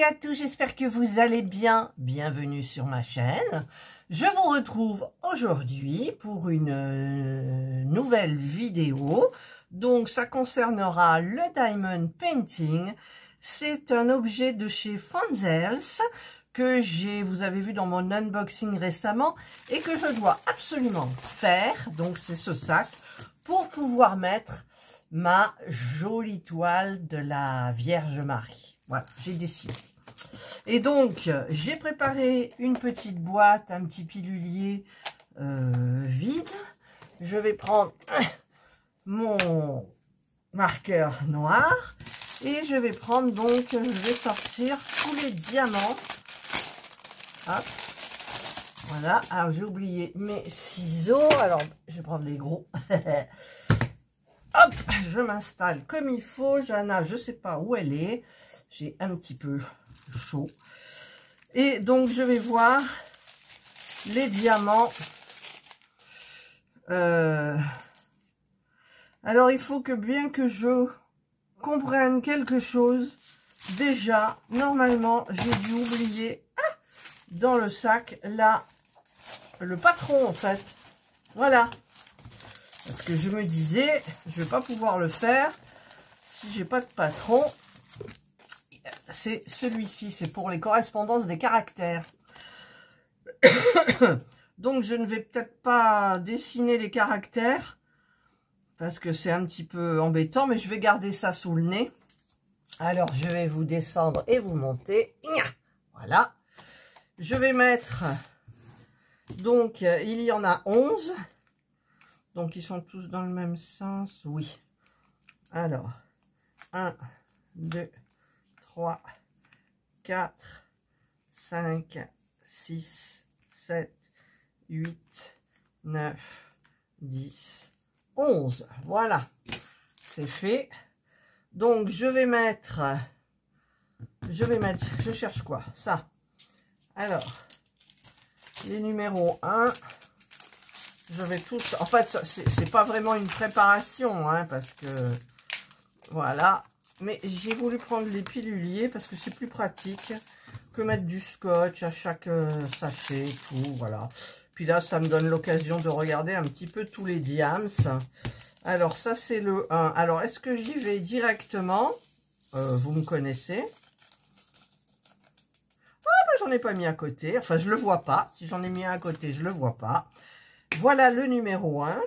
à tous, j'espère que vous allez bien. Bienvenue sur ma chaîne. Je vous retrouve aujourd'hui pour une nouvelle vidéo. Donc ça concernera le Diamond Painting. C'est un objet de chez Fanzels que vous avez vu dans mon unboxing récemment et que je dois absolument faire. Donc c'est ce sac pour pouvoir mettre ma jolie toile de la Vierge Marie. Voilà, j'ai décidé. Et donc, j'ai préparé une petite boîte, un petit pilulier vide. Je vais prendre mon marqueur noir et je vais prendre donc, je vais sortir tous les diamants. Hop. Voilà, alors j'ai oublié mes ciseaux, alors je vais prendre les gros. Hop, je m'installe comme il faut. Jana, je sais pas où elle est. J'ai un petit peu chaud. Et donc, je vais voir les diamants. Alors, il faut que bien que je comprenne quelque chose, déjà, normalement, j'ai dû oublier dans le sac, là, le patron, en fait. Voilà. Parce que je me disais, je vais pas pouvoir le faire si j'ai pas de patron. C'est celui-ci, c'est pour les correspondances des caractères. Donc je ne vais peut-être pas dessiner les caractères parce que c'est un petit peu embêtant, mais je vais garder ça sous le nez. Alors je vais vous descendre et vous monter. Voilà. Je vais mettre, donc il y en a 11. Donc, ils sont tous dans le même sens, oui. Alors, 1, 2, 3, 4, 5, 6, 7, 8, 9, 10, 11. Voilà, c'est fait. Donc, je cherche quoi? Ça. Alors, les numéros 1... Je vais tous... En fait, c'est pas vraiment une préparation, hein, parce que... Voilà. Mais j'ai voulu prendre les piluliers parce que c'est plus pratique que mettre du scotch à chaque sachet, tout, voilà. Puis là, ça me donne l'occasion de regarder un petit peu tous les diams. Alors, ça, c'est le 1. Alors, est-ce que j'y vais directement? Vous me connaissez. Ah, ben, j'en ai pas mis à côté. Enfin, je le vois pas. Si j'en ai mis un à côté, je le vois pas. Voilà le numéro 1.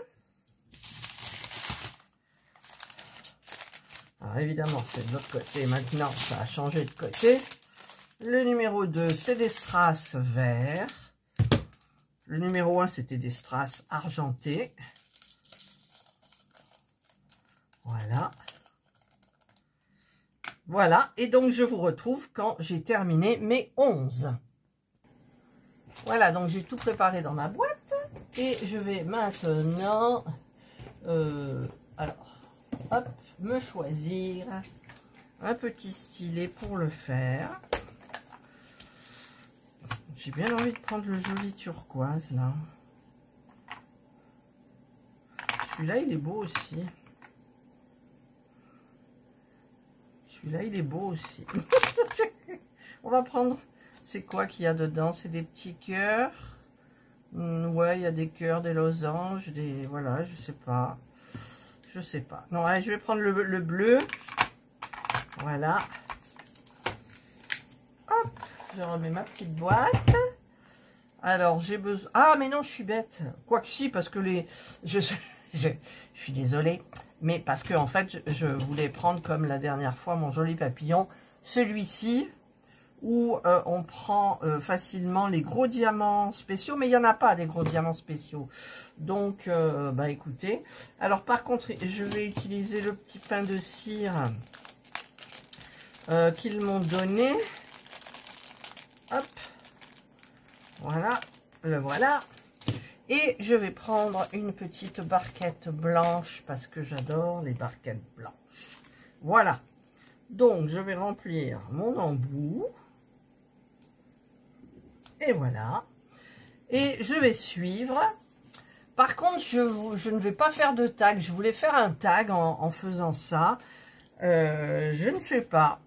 Alors évidemment, c'est de l'autre côté. Maintenant, ça a changé de côté. Le numéro 2, c'est des strass verts. Le numéro 1, c'était des strass argentés. Voilà. Voilà. Et donc, je vous retrouve quand j'ai terminé mes 11. Voilà, donc j'ai tout préparé dans ma boîte. Et je vais maintenant, alors, hop, me choisir un petit stylet pour le faire. J'ai bien envie de prendre le joli turquoise, là. Celui-là, il est beau aussi. Celui-là, il est beau aussi. On va prendre, c'est quoi qu'il y a dedans? C'est des petits cœurs. Ouais, il y a des cœurs, des losanges, des... Voilà, je sais pas. Je sais pas. Non, allez, je vais prendre le bleu. Voilà. Hop, je remets ma petite boîte. Alors, j'ai besoin... Ah, mais non, je suis bête. Quoique si, parce que les... Je suis désolée. Mais parce que, en fait, je voulais prendre, comme la dernière fois, mon joli papillon. Celui-ci... où on prend facilement les gros diamants spéciaux, mais il n'y en a pas des gros diamants spéciaux. Donc, bah écoutez. Alors, par contre, je vais utiliser le petit pain de cire qu'ils m'ont donné. Hop. Voilà. Le voilà. Et je vais prendre une petite barquette blanche, parce que j'adore les barquettes blanches. Voilà. Donc, je vais remplir mon embout. Et voilà. Et je vais suivre. Par contre, je ne vais pas faire de tag. Je voulais faire un tag en faisant ça. Je ne fais pas.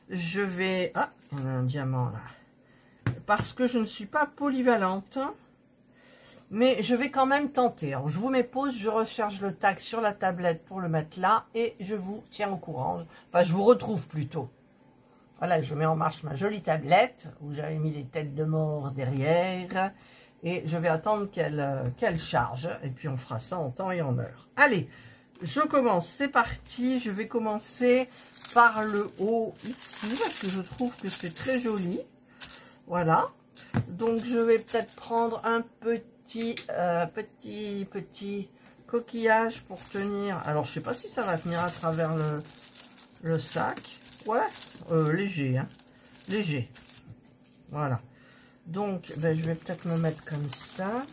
Je vais... Ah, On a un diamant là. Parce que je ne suis pas polyvalente. Mais je vais quand même tenter. Alors, je vous mets pause, je recharge le tag sur la tablette pour le mettre là. Et je vous tiens au courant. Enfin, je vous retrouve plutôt. Voilà, je mets en marche ma jolie tablette. Où j'avais mis les têtes de mort derrière. Et je vais attendre qu'elle charge. Et puis, on fera ça en temps et en heure. Allez, je commence. C'est parti. Je vais commencer par le haut ici. Parce que je trouve que c'est très joli. Voilà. Donc, je vais peut-être prendre un petit coquillage pour tenir. Alors, je sais pas si ça va tenir à travers le sac. Ouais, léger, hein. Léger. Voilà. Donc, ben, je vais peut-être me mettre comme ça.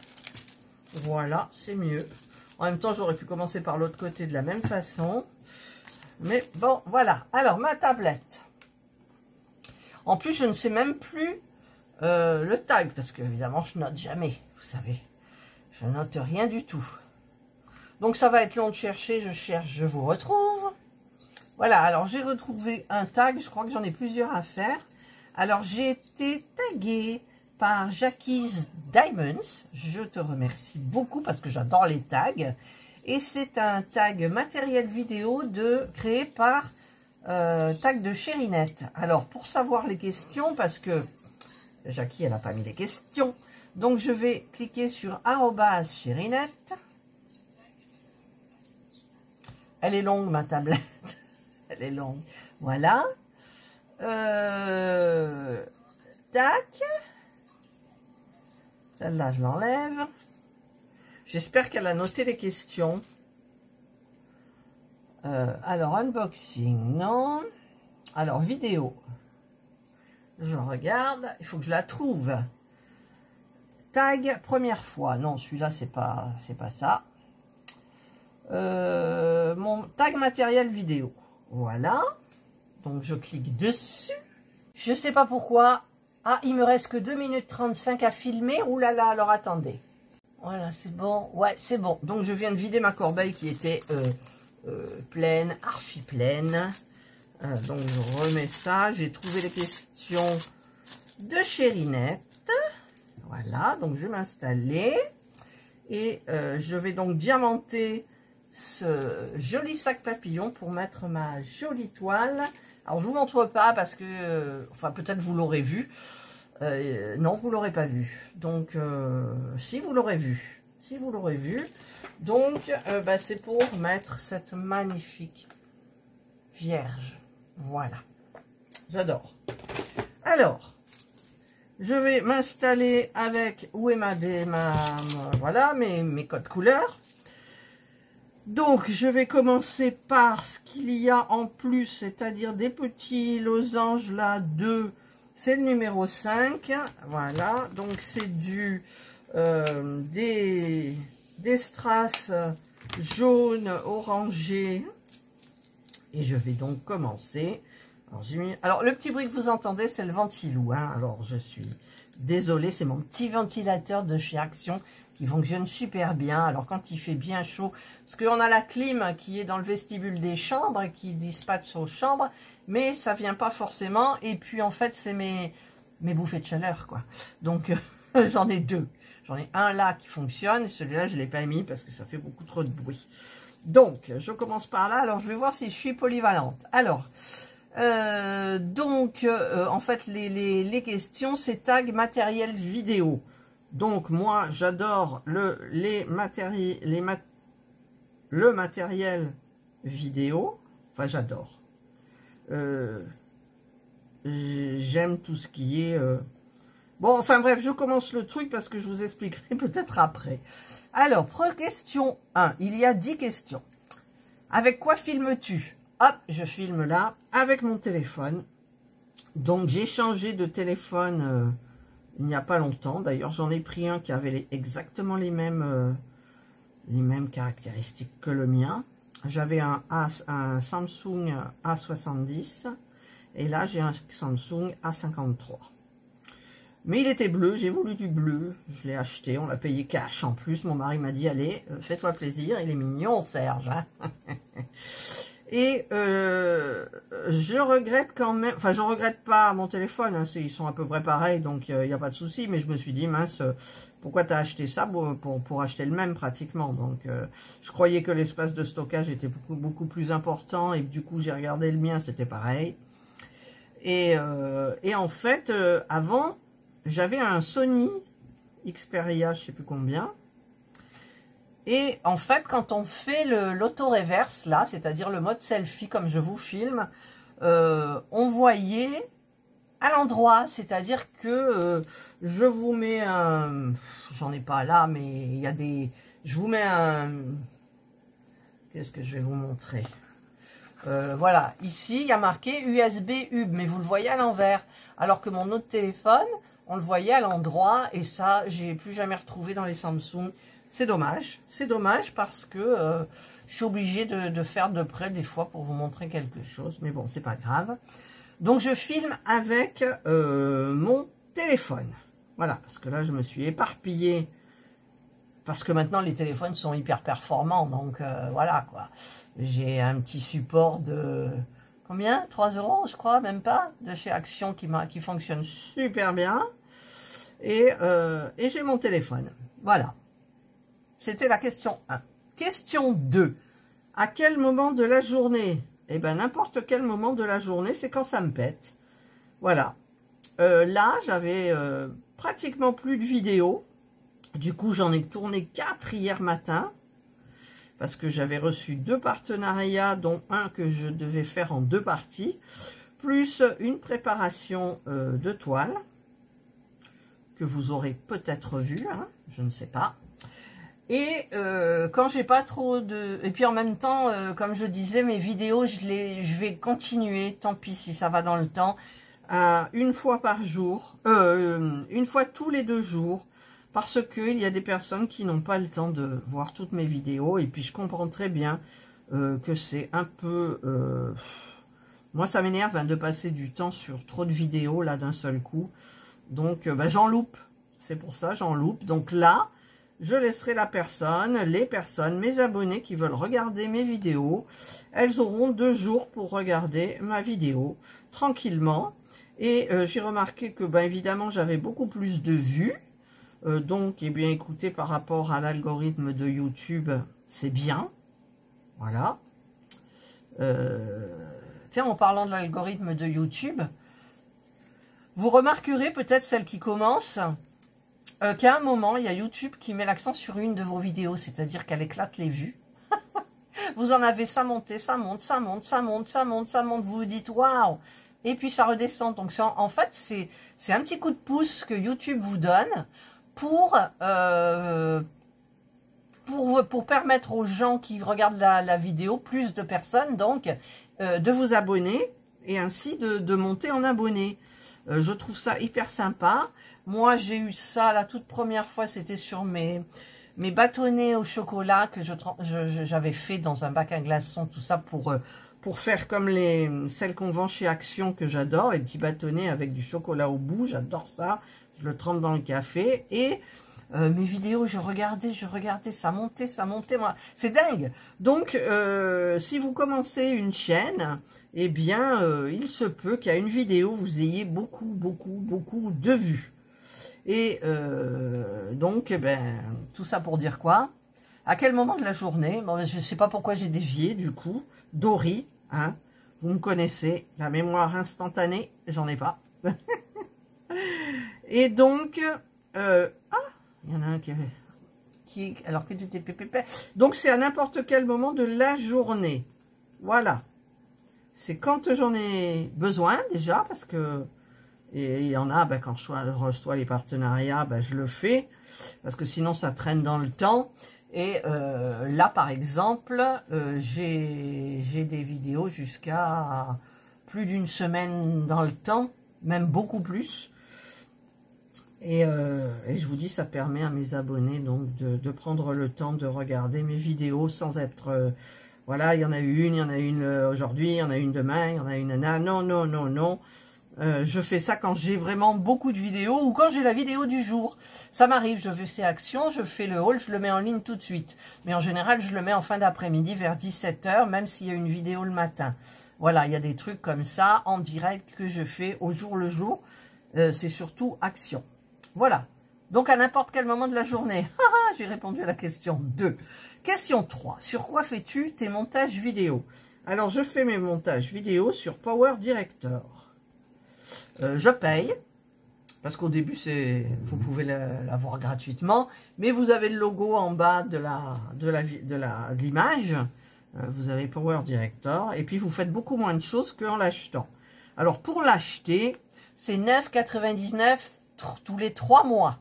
Voilà, c'est mieux. En même temps, j'aurais pu commencer par l'autre côté de la même façon. Mais bon, voilà. Alors, ma tablette. En plus, je ne sais même plus le tag, parce que évidemment je note jamais, vous savez, je note rien du tout, donc ça va être long de chercher. Je cherche, je vous retrouve. Voilà, alors j'ai retrouvé un tag, je crois que j'en ai plusieurs à faire. Alors j'ai été taguée par Jackie's Diamonds, je te remercie beaucoup parce que j'adore les tags, et c'est un tag matériel vidéo créé par tag de Cherinette. Alors pour savoir les questions, parce que Jackie, elle n'a pas mis les questions. Donc, je vais cliquer sur @Cherinette. Elle est longue, ma tablette. Elle est longue. Voilà. Tac. Celle-là, je l'enlève. J'espère qu'elle a noté les questions. Alors, unboxing, non. Alors, vidéo. Je regarde, il faut que je la trouve. Tag, première fois. Non, celui-là, c'est pas ça. Mon tag matériel vidéo. Voilà. Donc, je clique dessus. Je sais pas pourquoi. Ah, il me reste que 2 minutes 35 à filmer. Ouh là là, alors attendez. Voilà, c'est bon. Ouais, c'est bon. Donc, je viens de vider ma corbeille qui était pleine, archi pleine. Donc je remets ça, j'ai trouvé les questions de Cherinette. Voilà, donc je vais m'installer et je vais donc diamanter ce joli sac papillon pour mettre ma jolie toile. Alors je vous montre pas parce que, enfin peut-être vous l'aurez vu, non vous l'aurez pas vu, donc si vous l'aurez vu, donc bah, c'est pour mettre cette magnifique vierge. Voilà, j'adore. Alors, je vais m'installer avec où est voilà mes codes couleurs. Donc, je vais commencer par ce qu'il y a en plus, c'est-à-dire des petits losanges là, 2, c'est le numéro 5. Voilà, donc c'est des strass jaunes, orangés. Et je vais donc commencer. Alors, le petit bruit que vous entendez, c'est le ventilou. Hein. Alors, je suis désolée, c'est mon petit ventilateur de chez Action qui fonctionne super bien. Alors, quand il fait bien chaud, parce qu'on a la clim qui est dans le vestibule des chambres et qui dispatche aux chambres, mais ça vient pas forcément. Et puis, en fait, c'est mes bouffées de chaleur, quoi. Donc, j'en ai 2. J'en ai un là qui fonctionne. Celui-là, je ne l'ai pas mis parce que ça fait beaucoup trop de bruit. Donc, je commence par là. Alors, je vais voir si je suis polyvalente. Alors, en fait, les questions, c'est tag matériel vidéo. Donc, moi, j'adore le matériel vidéo. Enfin, j'adore. J'aime tout ce qui est... Bon, enfin bref, je commence le truc parce que je vous expliquerai peut-être après. Alors, question 1. Il y a 10 questions. Avec quoi filmes-tu? Hop, je filme là, avec mon téléphone. Donc, j'ai changé de téléphone il n'y a pas longtemps. D'ailleurs, j'en ai pris un qui avait exactement les mêmes caractéristiques que le mien. J'avais un Samsung A70 et là, j'ai un Samsung A53. Mais il était bleu, j'ai voulu du bleu, je l'ai acheté, on l'a payé cash en plus. Mon mari m'a dit, allez, fais-toi plaisir, il est mignon, Serge. Hein. Et je regrette quand même, enfin je regrette pas mon téléphone, hein, ils sont à peu près pareils, donc il n'y a pas de souci, mais je me suis dit, mince, pourquoi tu as acheté ça pour acheter le même pratiquement. Donc je croyais que l'espace de stockage était beaucoup plus important, et du coup j'ai regardé le mien, c'était pareil. Et en fait, avant, j'avais un Sony Xperia, je sais plus combien. Et en fait, quand on fait l'auto-reverse, là, c'est-à-dire le mode selfie, comme je vous filme, on voyait à l'endroit, c'est-à-dire que je vous mets un... J'en ai pas là, mais il y a des... Je vous mets un... Qu'est-ce que je vais vous montrer? Voilà, ici, il y a marqué USB Hub, mais vous le voyez à l'envers. Alors que mon autre téléphone, on le voyait à l'endroit, et ça, j'ai plus jamais retrouvé dans les Samsung. C'est dommage parce que je suis obligée de faire de près des fois pour vous montrer quelque chose. Mais bon, c'est pas grave. Donc, je filme avec mon téléphone. Voilà, parce que là, je me suis éparpillée. Parce que maintenant, les téléphones sont hyper performants. Donc, voilà, quoi. J'ai un petit support de... Combien? 3 €, je crois, même pas, de chez Action qui fonctionne super bien. Et j'ai mon téléphone. Voilà. C'était la question 1. Question 2. À quel moment de la journée? Eh bien, n'importe quel moment de la journée, c'est quand ça me pète. Voilà. Là, j'avais pratiquement plus de vidéos. Du coup, j'en ai tourné 4 hier matin. Parce que j'avais reçu 2 partenariats, dont un que je devais faire en 2 parties. Plus une préparation de toile. Que vous aurez peut-être vu, hein, je ne sais pas. Et quand j'ai pas trop de... Et puis en même temps, comme je disais, mes vidéos, je vais continuer, tant pis si ça va dans le temps, une fois par jour, une fois tous les 2 jours, parce qu'il y a des personnes qui n'ont pas le temps de voir toutes mes vidéos, et puis je comprends très bien que c'est un peu... moi, ça m'énerve, hein, de passer du temps sur trop de vidéos, là, d'un seul coup. Donc, j'en loupe. C'est pour ça, j'en loupe. Donc là... Je laisserai les personnes, mes abonnés qui veulent regarder mes vidéos. Elles auront 2 jours pour regarder ma vidéo tranquillement. Et j'ai remarqué que, évidemment, j'avais beaucoup plus de vues. Donc, eh bien, écoutez, par rapport à l'algorithme de YouTube, c'est bien. Voilà. Tiens, en parlant de l'algorithme de YouTube, vous remarquerez peut-être celle qui commence... qu'à un moment, il y a YouTube qui met l'accent sur une de vos vidéos, c'est-à-dire qu'elle éclate les vues. Vous en avez, ça monte, ça monte, ça monte, ça monte, ça monte, ça monte, vous vous dites waouh, et puis ça redescend. Donc en fait, c'est un petit coup de pouce que YouTube vous donne pour permettre aux gens qui regardent la vidéo, plus de personnes, donc, de vous abonner et ainsi de monter en abonnés. Je trouve ça hyper sympa. Moi, j'ai eu ça la toute première fois, c'était sur mes bâtonnets au chocolat que j'avais fait dans un bac à glaçons, tout ça pour faire comme celles qu'on vend chez Action, que j'adore, les petits bâtonnets avec du chocolat au bout, j'adore ça. Je le trempe dans le café et mes vidéos, je regardais, ça montait, moi, c'est dingue. Donc, si vous commencez une chaîne, eh bien, il se peut qu'à une vidéo, vous ayez beaucoup de vues. Et donc, eh ben, tout ça pour dire quoi? À quel moment de la journée? Bon, je ne sais pas pourquoi j'ai dévié, du coup. Dory, hein, vous me connaissez, la mémoire instantanée, j'en ai pas. Et donc, il y en a un alors que j'étais pépépé. Donc, c'est à n'importe quel moment de la journée. Voilà. C'est quand j'en ai besoin, déjà, parce que... Et il y en a, quand je reçois les partenariats, je le fais. Parce que sinon, ça traîne dans le temps. Et là, par exemple, j'ai des vidéos jusqu'à plus d'une semaine dans le temps. Même beaucoup plus. Et je vous dis, ça permet à mes abonnés donc de prendre le temps de regarder mes vidéos sans être... voilà, il y en a une aujourd'hui, il y en a une demain, il y en a une... Non. Je fais ça quand j'ai vraiment beaucoup de vidéos ou quand j'ai la vidéo du jour. Ça m'arrive, je fais ces actions, je fais le haul, je le mets en ligne tout de suite. Mais en général, je le mets en fin d'après-midi vers 17 h, même s'il y a une vidéo le matin. Voilà, il y a des trucs comme ça en direct que je fais au jour le jour. C'est surtout action. Voilà. Donc à n'importe quel moment de la journée. J'ai répondu à la question 2. Question 3. Sur quoi fais-tu tes montages vidéo? Alors, je fais mes montages vidéo sur Power Director. Je paye, parce qu'au début, vous pouvez l'avoir gratuitement, mais vous avez le logo en bas de l'image. Vous avez Power Director, et puis vous faites beaucoup moins de choses qu'en l'achetant. Alors, pour l'acheter, c'est 9,99 € tous les 3 mois.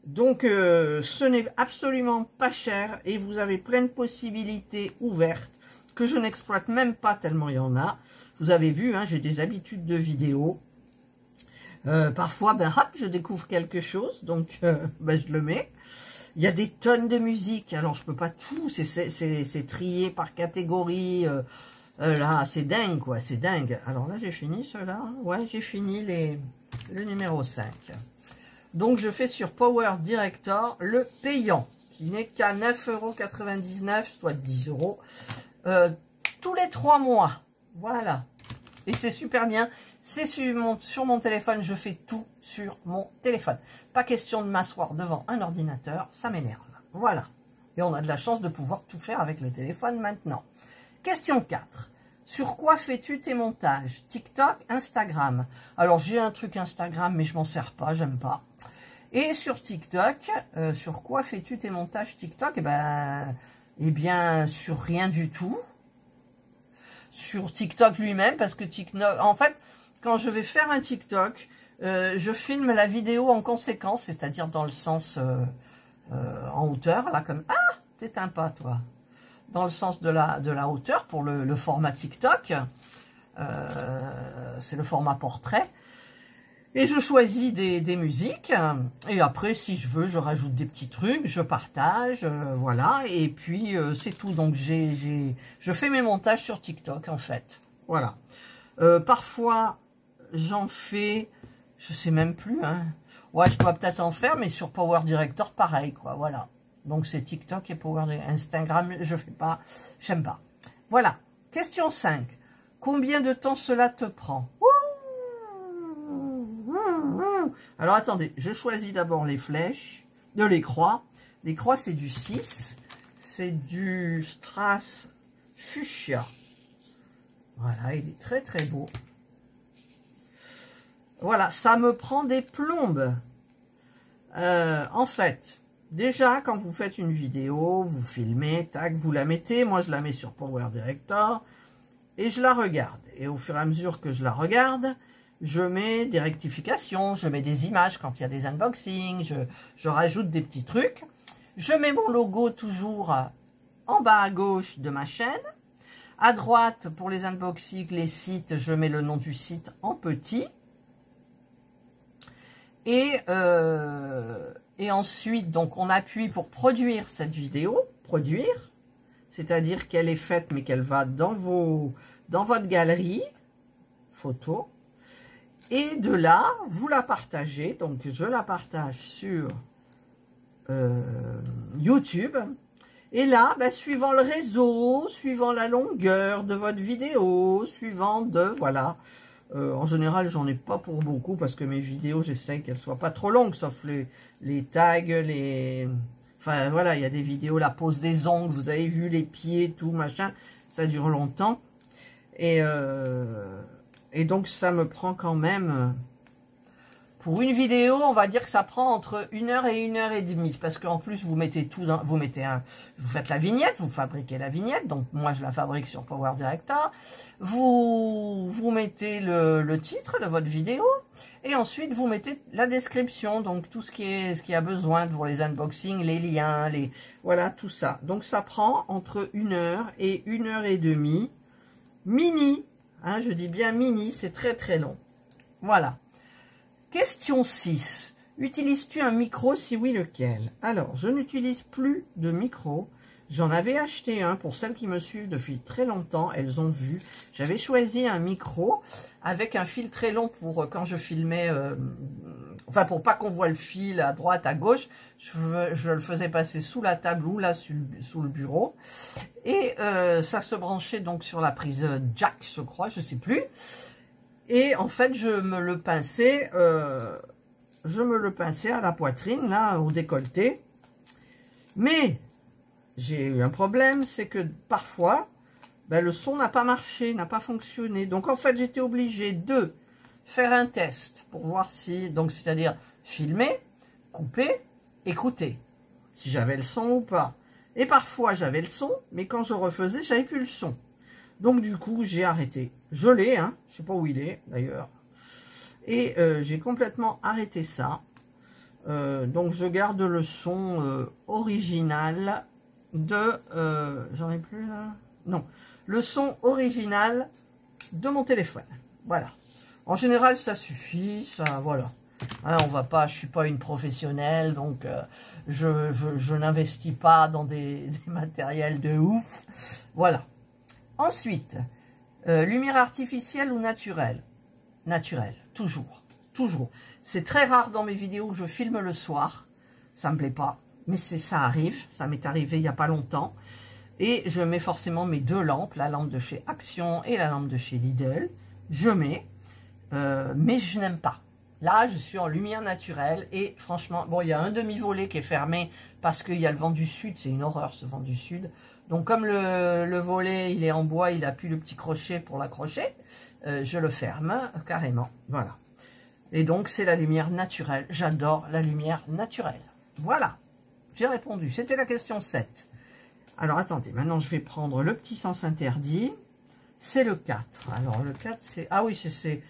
Donc, ce n'est absolument pas cher, et vous avez plein de possibilités ouvertes que je n'exploite même pas tellement il y en a. Vous avez vu, hein, j'ai des habitudes de vidéo. Parfois, ben, hop, je découvre quelque chose, donc ben, je le mets. Il y a des tonnes de musique, alors je peux pas tout, c'est trié par catégorie. Là, c'est dingue, quoi, c'est dingue. Alors là, j'ai fini cela. Ouais, j'ai fini le numéro 5. Donc, je fais sur Power Director le payant, qui n'est qu'à 9,99 €, soit 10 €. Tous les 3 mois, voilà, et c'est super bien, c'est sur mon téléphone, je fais tout sur mon téléphone, pas question de m'asseoir devant un ordinateur, ça m'énerve, voilà, et on a de la chance de pouvoir tout faire avec le téléphone maintenant. Question 4, sur quoi fais-tu tes montages? TikTok, Instagram? Alors j'ai un truc Instagram, mais je m'en sers pas, j'aime pas. Et sur TikTok, sur quoi fais-tu tes montages TikTok? Eh bien, sur rien du tout. Sur TikTok lui-même, parce que TikTok, en fait, quand je vais faire un TikTok, je filme la vidéo en conséquence, c'est-à-dire dans le sens en hauteur, là, comme... Ah, t'éteins pas, toi. Dans le sens de la hauteur, pour le format TikTok. C'est le format portrait. Et je choisis des musiques, et après, si je veux, je rajoute des petits trucs, je partage, voilà, et puis c'est tout. Donc, je fais mes montages sur TikTok, en fait, voilà. Parfois, j'en fais, je sais même plus, hein. Ouais, je dois peut-être en faire, mais sur Power Director, pareil, quoi, voilà. Donc, c'est TikTok et Power Director. Instagram, je fais pas, j'aime pas. Voilà. Question 5. Combien de temps cela te prend? Alors, attendez, je choisis d'abord les flèches, les croix. Les croix, c'est du 6. C'est du Strass Fuchsia. Voilà, il est très, très beau. Voilà, ça me prend des plombes. En fait, déjà, quand vous faites une vidéo, vous filmez, tac, vous la mettez. Moi, je la mets sur Power Director et je la regarde. Et au fur et à mesure que je la regarde, je mets des rectifications, je mets des images quand il y a des unboxings, je rajoute des petits trucs. Je mets mon logo toujours en bas à gauche de ma chaîne. À droite, pour les unboxings, les sites, je mets le nom du site en petit. Et ensuite, donc, on appuie pour produire cette vidéo. Produire, c'est-à-dire qu'elle est faite, mais qu'elle va dans votre galerie photo. Et de là, vous la partagez. Donc, je la partage sur YouTube. Et là, ben, suivant le réseau, suivant la longueur de votre vidéo, suivant voilà. En général, j'en ai pas pour beaucoup parce que mes vidéos, j'essaie qu'elles soient pas trop longues, sauf les tags, Enfin, voilà, il y a des vidéos, la pose des ongles, vous avez vu les pieds, tout, machin. Ça dure longtemps. Et donc, ça me prend quand même... Pour une vidéo, on va dire que ça prend entre 1 heure et 1 heure et demie. Parce qu'en plus, vous mettez tout dans... Vous faites la vignette, vous fabriquez la vignette. Donc, moi, je la fabrique sur Power Director. Vous mettez le titre de votre vidéo. Et ensuite, vous mettez la description. Donc, tout ce qu'il y a besoin pour les unboxings, les liens, voilà, tout ça. Donc, ça prend entre 1 heure et 1 heure et demie. Mini. Hein, je dis bien mini, c'est très très long. Voilà. Question 6. Utilises-tu un micro? Si oui, lequel? Alors, je n'utilise plus de micro. J'en avais acheté un pour celles qui me suivent depuis très longtemps. Elles ont vu. J'avais choisi un micro avec un fil très long pour quand je filmais, enfin pour pas qu'on voit le fil à droite, à gauche, je le faisais passer sous la table ou là sous le bureau. Et ça se branchait donc sur la prise jack, je crois, je sais plus. Et en fait, je me le pinçais à la poitrine, là, au décolleté. Mais j'ai eu un problème, c'est que parfois, ben, le son n'a pas marché, n'a pas fonctionné. Donc en fait, j'étais obligée de faire un test pour voir si, donc c'est-à-dire filmer, couper, écouter, si j'avais le son ou pas. Et parfois, j'avais le son, mais quand je refaisais, j'avais plus le son. Donc du coup, j'ai arrêté. Je l'ai, hein, je sais pas où il est d'ailleurs. Et j'ai complètement arrêté ça. Donc je garde le son original de... j'en ai plus là? Non. Le son original de mon téléphone. Voilà. En général, ça suffit, ça, voilà. Hein, on va pas, je suis pas une professionnelle, donc je n'investis pas dans des matériels de ouf. Voilà. Ensuite, lumière artificielle ou naturelle? Naturelle, toujours, toujours. C'est très rare dans mes vidéos que je filme le soir. Ça me plaît pas, mais ça arrive. Ça m'est arrivé il n'y a pas longtemps. Et je mets forcément mes deux lampes, la lampe de chez Action et la lampe de chez Lidl. Je mets, mais je n'aime pas. Là, je suis en lumière naturelle et franchement, bon, il y a un demi-volet qui est fermé parce qu'il y a le vent du sud. C'est une horreur, ce vent du sud. Donc, comme le volet, il est en bois, il n'a plus le petit crochet pour l'accrocher, je le ferme carrément. Voilà. Et donc, c'est la lumière naturelle. J'adore la lumière naturelle. Voilà. J'ai répondu. C'était la question 7. Alors, attendez. Maintenant, je vais prendre le petit sens interdit. C'est le 4. Alors, le 4, c'est... Ah oui, c'est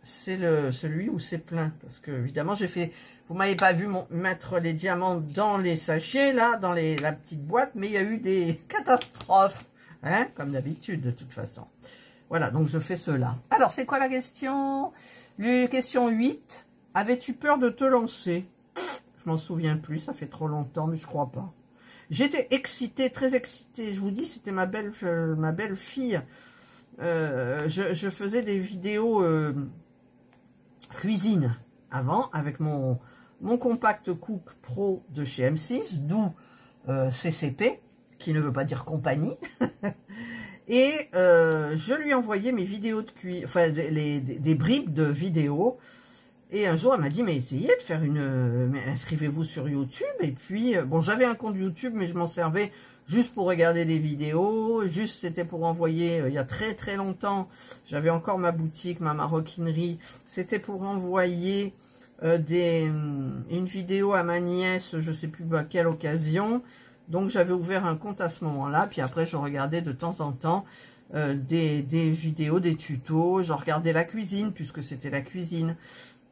celui où c'est plein. Parce que, évidemment, j'ai fait... Vous m'avez pas vu mettre les diamants dans les sachets, là, dans la petite boîte, mais il y a eu des catastrophes. Hein, comme d'habitude, de toute façon. Voilà, donc je fais cela. Alors, c'est quoi la question? Question 8. Avais-tu peur de te lancer? Je m'en souviens plus, ça fait trop longtemps, mais je crois pas. J'étais excitée, très excitée. Je vous dis, c'était ma belle fille. Je faisais des vidéos cuisine avant, avec mon Compact Cook Pro de chez M6, d'où CCP, qui ne veut pas dire compagnie. Et je lui envoyais mes vidéos de cuisine, enfin des bribes de vidéos. Et un jour, elle m'a dit, mais essayez de faire inscrivez-vous sur YouTube. Et puis, bon, j'avais un compte YouTube, mais je m'en servais juste pour regarder des vidéos. Juste, c'était pour envoyer, il y a très très longtemps, j'avais encore ma boutique, ma maroquinerie. C'était pour envoyer une vidéo à ma nièce, je sais plus à quelle occasion. Donc, j'avais ouvert un compte à ce moment-là. Puis après, je regardais de temps en temps des vidéos, des tutos. Je regardais la cuisine, puisque c'était la cuisine.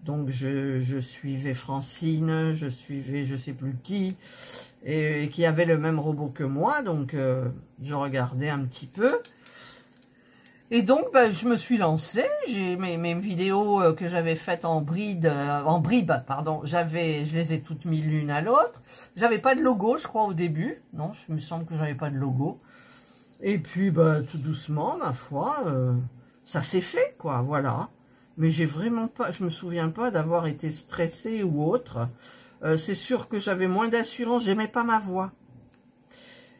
Donc, je suivais Francine, je suivais je sais plus qui, et qui avait le même robot que moi. Donc, je regardais un petit peu. Et donc, ben, je me suis lancée. J'ai mes vidéos que j'avais faites en bribes, pardon. Je les ai toutes mises l'une à l'autre. J'avais pas de logo, je crois, au début. Non, je me semble que j'avais pas de logo. Et puis, ben, tout doucement, ma foi, ça s'est fait, quoi, voilà. Mais j'ai vraiment pas, je me souviens pas d'avoir été stressée ou autre. C'est sûr que j'avais moins d'assurance, j'aimais pas ma voix.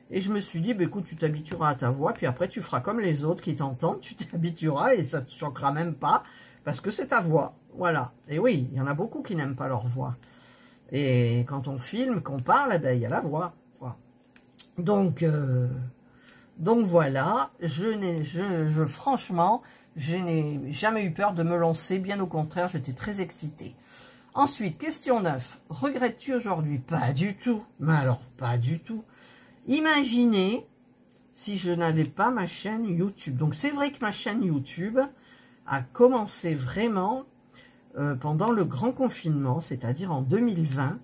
Et je me suis dit, bah, écoute, tu t'habitueras à ta voix, puis après tu feras comme les autres qui t'entendent, tu t'habitueras et ça te choquera même pas, parce que c'est ta voix. Voilà. Et oui, il y en a beaucoup qui n'aiment pas leur voix. Et quand on filme, qu'on parle, eh ben, il y a la voix. Voilà. Donc voilà, franchement, je n'ai jamais eu peur de me lancer, bien au contraire, j'étais très excitée. Ensuite, question 9. Regrettes-tu aujourd'hui? Pas du tout. Mais alors, pas du tout. Imaginez si je n'avais pas ma chaîne YouTube. Donc, c'est vrai que ma chaîne YouTube a commencé vraiment pendant le grand confinement, c'est-à-dire en 2020.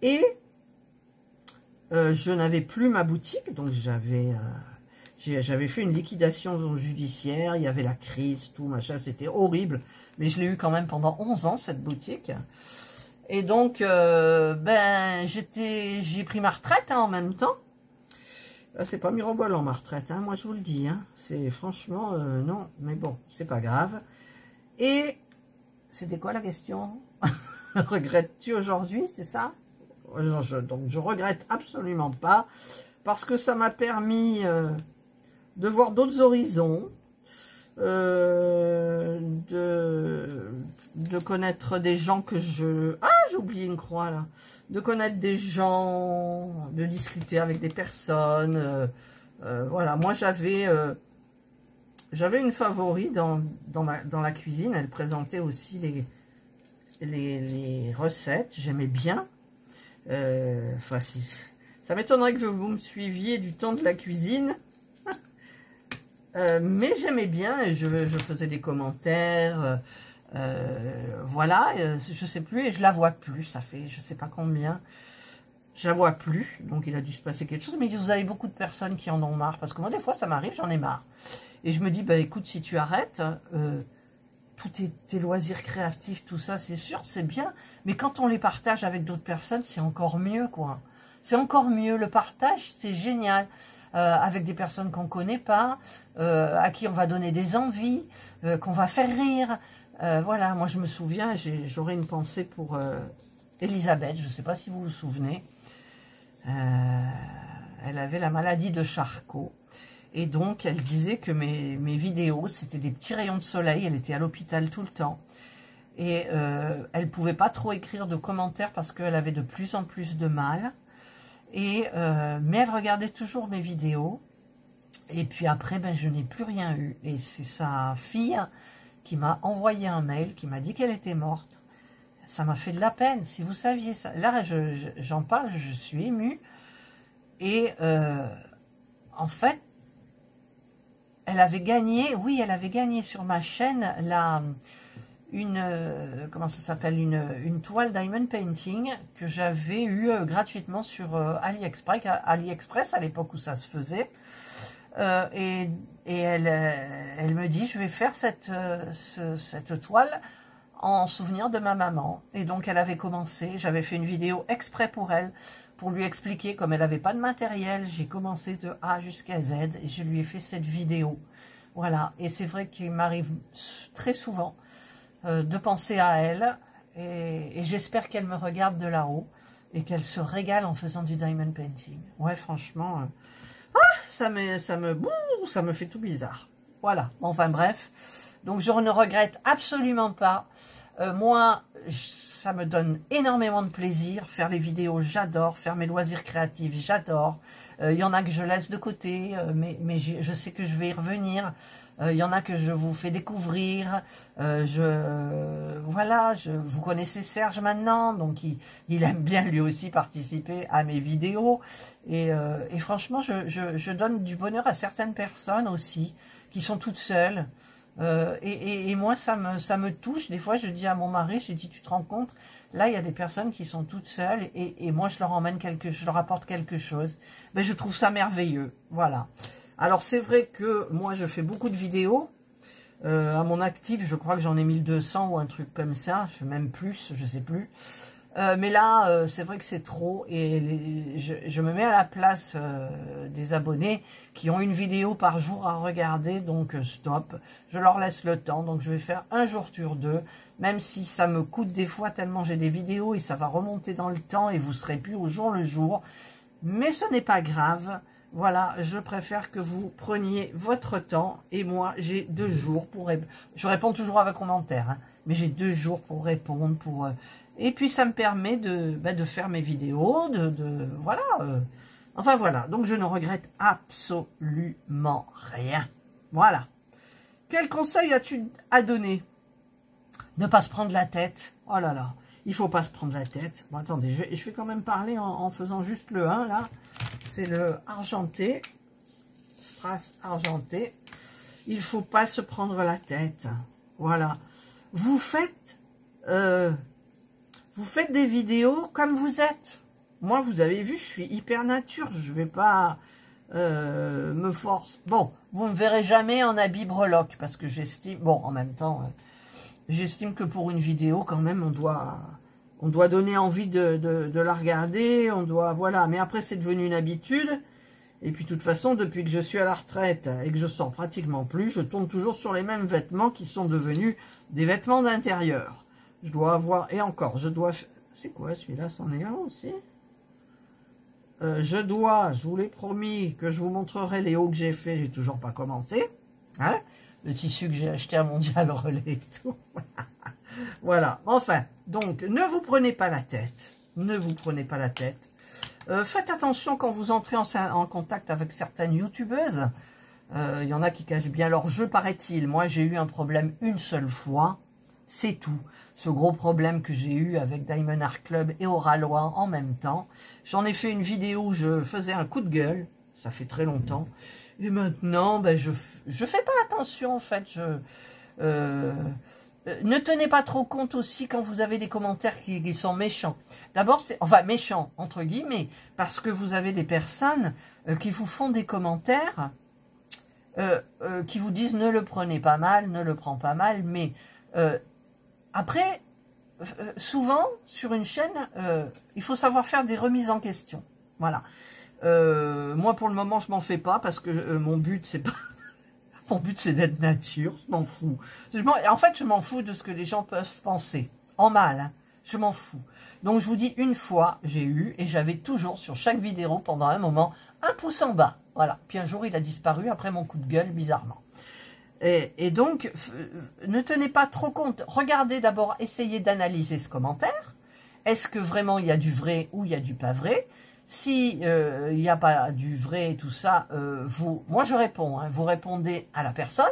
Et je n'avais plus ma boutique, donc j'avais fait une liquidation judiciaire, il y avait la crise, tout, machin, c'était horrible. Mais je l'ai eu quand même pendant 11 ans, cette boutique. Et donc, ben, j'ai pris ma retraite hein, en même temps. Là, c'est pas mirobolant ma retraite, hein, moi je vous le dis. Hein. C'est franchement, non, mais bon, c'est pas grave. Et c'était quoi la question? Regrettes-tu aujourd'hui, c'est ça? Donc je regrette absolument pas, parce que ça m'a permis de voir d'autres horizons, de connaître des gens que je... Ah, j'ai oublié une croix là. De connaître des gens, de discuter avec des personnes. Voilà, moi j'avais une favori dans la cuisine. Elle présentait aussi les recettes. J'aimais bien. Enfin, ça m'étonnerait que vous me suiviez du temps de la cuisine. Mais j'aimais bien et je faisais des commentaires. Voilà, je sais plus et je la vois plus. Ça fait je sais pas combien. Je la vois plus. Donc il a dû se passer quelque chose. Mais vous avez beaucoup de personnes qui en ont marre. Parce que moi, des fois, ça m'arrive, j'en ai marre. Et je me dis, bah écoute, si tu arrêtes, tous tes loisirs créatifs, tout ça, c'est sûr, c'est bien. Mais quand on les partage avec d'autres personnes, c'est encore mieux, quoi. C'est encore mieux. Le partage, c'est génial. Avec des personnes qu'on ne connaît pas, à qui on va donner des envies, qu'on va faire rire. Voilà, moi je me souviens, j'aurais une pensée pour Elisabeth, je ne sais pas si vous vous souvenez. Elle avait la maladie de Charcot. Et donc, elle disait que mes vidéos, c'était des petits rayons de soleil. Elle était à l'hôpital tout le temps. Et elle ne pouvait pas trop écrire de commentaires parce qu'elle avait de plus en plus de mal. Mais elle regardait toujours mes vidéos. Et puis après, ben, je n'ai plus rien eu. Et c'est sa fille qui m'a envoyé un mail, qui m'a dit qu'elle était morte. Ça m'a fait de la peine, si vous saviez ça. Là, j'en parle, je suis émue. Et en fait, elle avait gagné, oui, elle avait gagné sur ma chaîne comment ça s'appelle, une toile Diamond Painting que j'avais eu gratuitement sur AliExpress à l'époque où ça se faisait. Et elle me dit, je vais faire cette toile en souvenir de ma maman. Et donc elle avait commencé, j'avais fait une vidéo exprès pour elle, pour lui expliquer, comme elle n'avait pas de matériel, j'ai commencé de A jusqu'à Z et je lui ai fait cette vidéo. Voilà, et c'est vrai qu'il m'arrive très souvent de penser à elle, et j'espère qu'elle me regarde de là-haut et qu'elle se régale en faisant du diamond painting. Ouais, franchement, ça me fait tout bizarre. Voilà, enfin bref, donc je ne regrette absolument pas. Moi, ça me donne énormément de plaisir, faire les vidéos, j'adore, faire mes loisirs créatifs, j'adore. Il y en a que je laisse de côté, mais je sais que je vais y revenir. Il y en a que je vous fais découvrir. Voilà, vous connaissez Serge maintenant, donc il aime bien lui aussi participer à mes vidéos. Et franchement, je donne du bonheur à certaines personnes aussi, qui sont toutes seules. Et moi, ça me touche. Des fois, je dis à mon mari, j'ai dit, tu te rends compte, là, il y a des personnes qui sont toutes seules et moi, je leur apporte quelque chose. Ben, je trouve ça merveilleux. Voilà. Alors, c'est vrai que moi, je fais beaucoup de vidéos. À mon actif, je crois que j'en ai 1200 ou un truc comme ça. Même plus, je sais plus. Mais là, c'est vrai que c'est trop. Et je me mets à la place des abonnés qui ont une vidéo par jour à regarder. Donc, stop. Je leur laisse le temps. Donc, je vais faire un jour sur deux. Même si ça me coûte des fois tellement j'ai des vidéos et ça va remonter dans le temps et vous serez plus au jour le jour. Mais ce n'est pas grave. Voilà, je préfère que vous preniez votre temps. Et moi, j'ai 2 jours pour répondre. Je réponds toujours avec commentaire. Hein, mais j'ai 2 jours pour répondre. Et puis, ça me permet de faire mes vidéos. Voilà. Enfin, voilà. Donc, je ne regrette absolument rien. Voilà. Quel conseil as-tu à donner? Ne pas se prendre la tête. Oh là là. Il ne faut pas se prendre la tête. Bon, attendez, je vais quand même parler en faisant juste le 1, là. C'est le argenté. Strass argenté. Il ne faut pas se prendre la tête. Voilà. Vous faites des vidéos comme vous êtes. Moi, vous avez vu, je suis hyper nature. Je ne vais pas me forcer. Bon, vous ne me verrez jamais en habit breloque parce que j'estime... Bon, en même temps... J'estime que pour une vidéo, quand même, on doit donner envie de la regarder. On doit, voilà. Mais après, c'est devenu une habitude. Et puis, de toute façon, depuis que je suis à la retraite et que je sors pratiquement plus, je tourne toujours sur les mêmes vêtements qui sont devenus des vêtements d'intérieur. Je dois avoir... Et encore, je dois... C'est quoi celui-là? C'en est un aussi. Je vous l'ai promis que je vous montrerai les hauts que j'ai fait. J'ai toujours pas commencé. Hein, le tissu que j'ai acheté à Mondial Relais et tout. Voilà. Enfin, donc, ne vous prenez pas la tête. Ne vous prenez pas la tête. Faites attention quand vous entrez en contact avec certaines youtubeuses. Il y en a qui cachent bien leur jeu, paraît-il. Moi, j'ai eu un problème une seule fois. C'est tout. Ce gros problème que j'ai eu avec Diamond Art Club et Oralois en même temps. J'en ai fait une vidéo où je faisais un coup de gueule. Ça fait très longtemps. Et maintenant, ben, je fais pas attention, en fait. Ne tenez pas trop compte aussi quand vous avez des commentaires qui sont méchants. D'abord, enfin méchants, entre guillemets, parce que vous avez des personnes qui vous font des commentaires qui vous disent ne le prenez pas mal, ne le prends pas mal, mais après, souvent, sur une chaîne, il faut savoir faire des remises en question. Voilà. Moi, pour le moment, je m'en fais pas parce que mon but, c'est pas... Mon but, c'est d'être nature. Je m'en fous. En fait, je m'en fous de ce que les gens peuvent penser. En mal, hein. Je m'en fous. Donc, je vous dis, une fois, j'ai eu, et j'avais toujours, sur chaque vidéo, pendant un moment, un pouce en bas. Voilà. Puis un jour, il a disparu après mon coup de gueule, bizarrement. Et donc, ne tenez pas trop compte. Regardez d'abord, essayez d'analyser ce commentaire. Est-ce que vraiment il y a du vrai ou il y a du pas vrai? Si il n'y a pas du vrai et tout ça, moi je réponds. Hein, vous répondez à la personne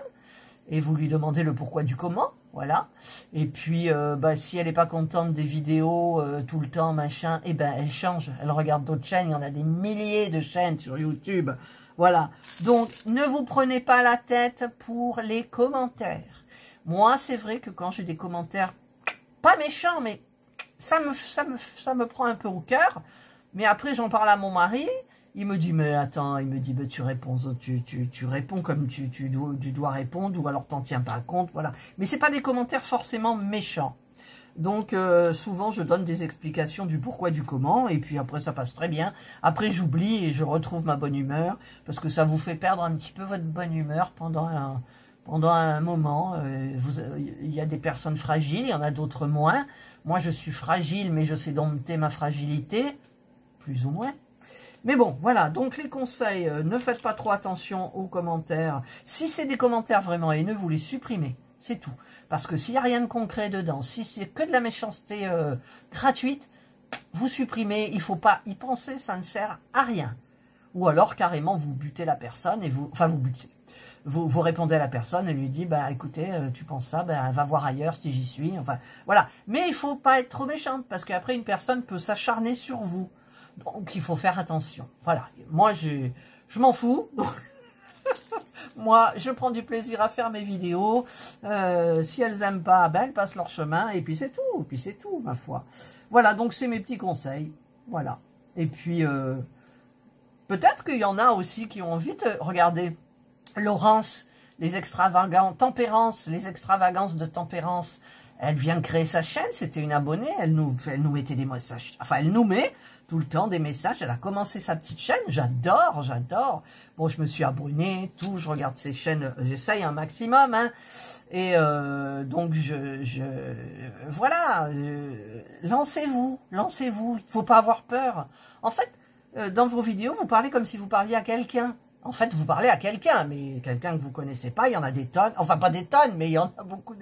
et vous lui demandez le pourquoi du comment. Voilà. Et puis, si elle n'est pas contente des vidéos tout le temps, machin, eh ben elle change. Elle regarde d'autres chaînes. Il y en a des milliers de chaînes sur YouTube. Voilà. Donc, ne vous prenez pas la tête pour les commentaires. Moi, c'est vrai que quand j'ai des commentaires pas méchants, mais ça me prend un peu au cœur. Mais après, j'en parle à mon mari. Il me dit, mais attends, il me dit, bah, tu réponds comme tu dois répondre, ou alors t'en tiens pas compte, voilà. Mais c'est pas des commentaires forcément méchants. Donc, souvent, je donne des explications du pourquoi, du comment, et puis après, ça passe très bien. Après, j'oublie et je retrouve ma bonne humeur, parce que ça vous fait perdre un petit peu votre bonne humeur pendant un moment. Il y a des personnes fragiles, il y en a d'autres moins. Moi, je suis fragile, mais je sais dompter ma fragilité, plus ou moins. Mais bon, voilà, donc les conseils, ne faites pas trop attention aux commentaires. Si c'est des commentaires vraiment haineux, vous les supprimez, c'est tout. Parce que s'il n'y a rien de concret dedans, si c'est que de la méchanceté gratuite, vous supprimez, il ne faut pas y penser, ça ne sert à rien. Ou alors, carrément, vous butez la personne, et vous butez. Vous répondez à la personne et lui dit, bah écoutez, tu penses ça, bah, va voir ailleurs si j'y suis, enfin, voilà. Mais il ne faut pas être trop méchante, parce qu'après, une personne peut s'acharner sur vous. Donc, il faut faire attention. Voilà. Moi, je m'en fous. Moi, je prends du plaisir à faire mes vidéos. Si elles n'aiment pas, ben, elles passent leur chemin. Et puis, c'est tout. Puis, c'est tout, ma foi. Voilà. Donc, c'est mes petits conseils. Voilà. Et puis, peut-être qu'il y en a aussi qui ont envie de regarder Laurence, les extravagances, Tempérance, les extravagances de Tempérance. Elle vient de créer sa chaîne. C'était une abonnée. Elle nous mettait des messages. Enfin, elle nous met tout le temps des messages. Elle a commencé sa petite chaîne. J'adore, j'adore. Bon, je me suis abonnée, tout. Je regarde ses chaînes. J'essaye un maximum. Hein. Et donc, voilà. Lancez-vous, lancez-vous. Il ne faut pas avoir peur. En fait, dans vos vidéos, vous parlez comme si vous parliez à quelqu'un. En fait, vous parlez à quelqu'un, mais quelqu'un que vous ne connaissez pas, il y en a des tonnes. Enfin, pas des tonnes, mais il y en a beaucoup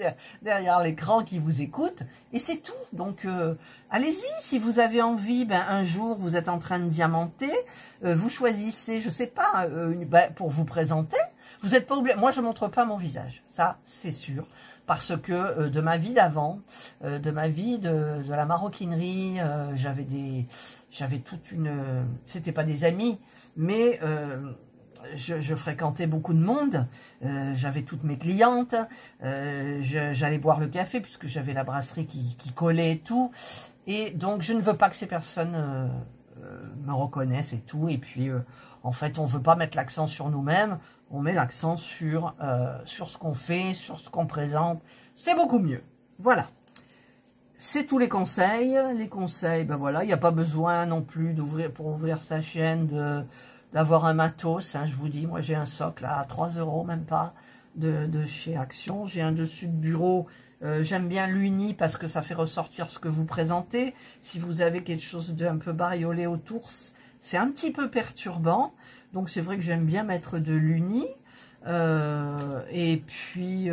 derrière l'écran qui vous écoutent. Et c'est tout. Donc, allez-y. Si vous avez envie, ben, un jour, vous êtes en train de diamanter. Vous choisissez, je sais pas, pour vous présenter. Vous n'êtes pas obligé. Moi, je ne montre pas mon visage. Ça, c'est sûr. Parce que de ma vie d'avant, de ma vie de la maroquinerie, j'avais toute une... C'était pas des amis, mais... Je fréquentais beaucoup de monde, j'avais toutes mes clientes, j'allais boire le café puisque j'avais la brasserie qui collait et tout. Et donc, je ne veux pas que ces personnes me reconnaissent et tout. Et puis, en fait, on ne veut pas mettre l'accent sur nous-mêmes, on met l'accent sur ce qu'on fait, sur ce qu'on présente. C'est beaucoup mieux. Voilà. C'est tous les conseils. Les conseils, ben voilà, il n'y a pas besoin non plus d'ouvrir pour ouvrir sa chaîne d'avoir un matos. Hein, je vous dis, moi j'ai un socle à 3 €, même pas, de chez Action. J'ai un dessus de bureau. J'aime bien l'uni parce que ça fait ressortir ce que vous présentez. Si vous avez quelque chose d'un peu bariolé autour, c'est un petit peu perturbant. Donc c'est vrai que j'aime bien mettre de l'uni. Et puis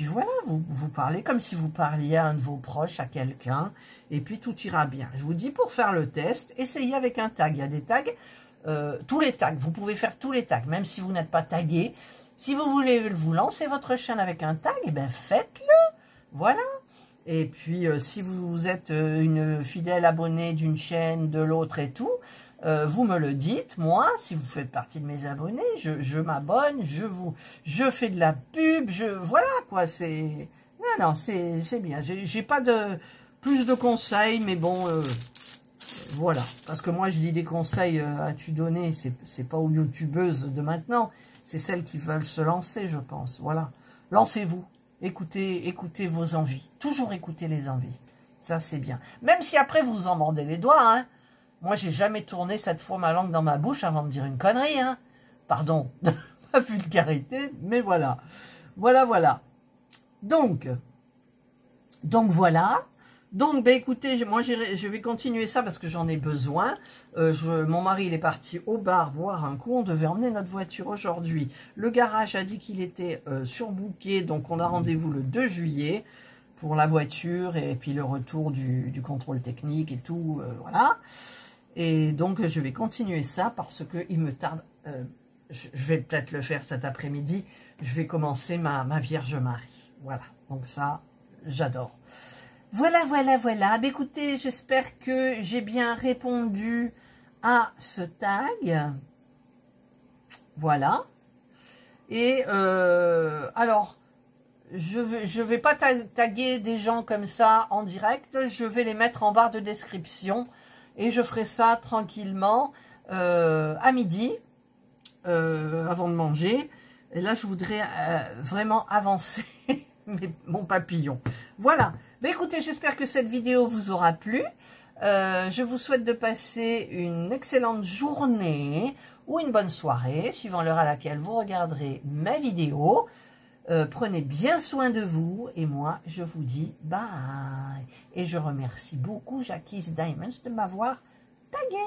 voilà, vous parlez comme si vous parliez à un de vos proches, à quelqu'un. Et puis tout ira bien. Je vous dis, pour faire le test, essayez avec un tag. Il y a des tags, tous les tags. Vous pouvez faire tous les tags, même si vous n'êtes pas tagué. Si vous voulez vous lancer votre chaîne avec un tag, eh ben faites-le. Voilà. Et puis, si vous êtes une fidèle abonnée d'une chaîne, de l'autre et tout, vous me le dites. Moi, si vous faites partie de mes abonnés, je m'abonne, je fais de la pub, voilà quoi. C'est non, c'est bien. J'ai pas plus de conseils, mais bon, voilà. Parce que moi, je dis des conseils à tu donner, c'est pas aux youtubeuses de maintenant. C'est celles qui veulent se lancer, je pense. Voilà. Lancez-vous. Écoutez vos envies. Toujours écoutez les envies. Ça, c'est bien. Même si après, vous vous en mordez les doigts. Hein. Moi, j'ai jamais tourné cette fois ma langue dans ma bouche avant de dire une connerie. Hein. Pardon de ma vulgarité, mais voilà. Voilà. Donc voilà. Donc, ben écoutez, moi je vais continuer ça parce que j'en ai besoin. Mon mari, il est parti au bar boire un coup. On devait emmener notre voiture aujourd'hui. Le garage a dit qu'il était surbooké, donc on a rendez-vous le 2 juillet pour la voiture et puis le retour du contrôle technique et tout, voilà. Et donc, je vais continuer ça parce qu'il me tarde. Je vais peut-être le faire cet après-midi. Je vais commencer ma Vierge Marie. Voilà, donc ça, j'adore. Voilà. Ben, écoutez, j'espère que j'ai bien répondu à ce tag. Voilà. Et alors, je vais pas taguer des gens comme ça en direct. Je vais les mettre en barre de description. Et je ferai ça tranquillement à midi, avant de manger. Et là, je voudrais vraiment avancer mon papillon. Voilà. Ben, écoutez, j'espère que cette vidéo vous aura plu. Je vous souhaite de passer une excellente journée ou une bonne soirée, suivant l'heure à laquelle vous regarderez mes vidéos. Prenez bien soin de vous et moi, je vous dis bye. Et je remercie beaucoup Jackie Diamonds de m'avoir tagué.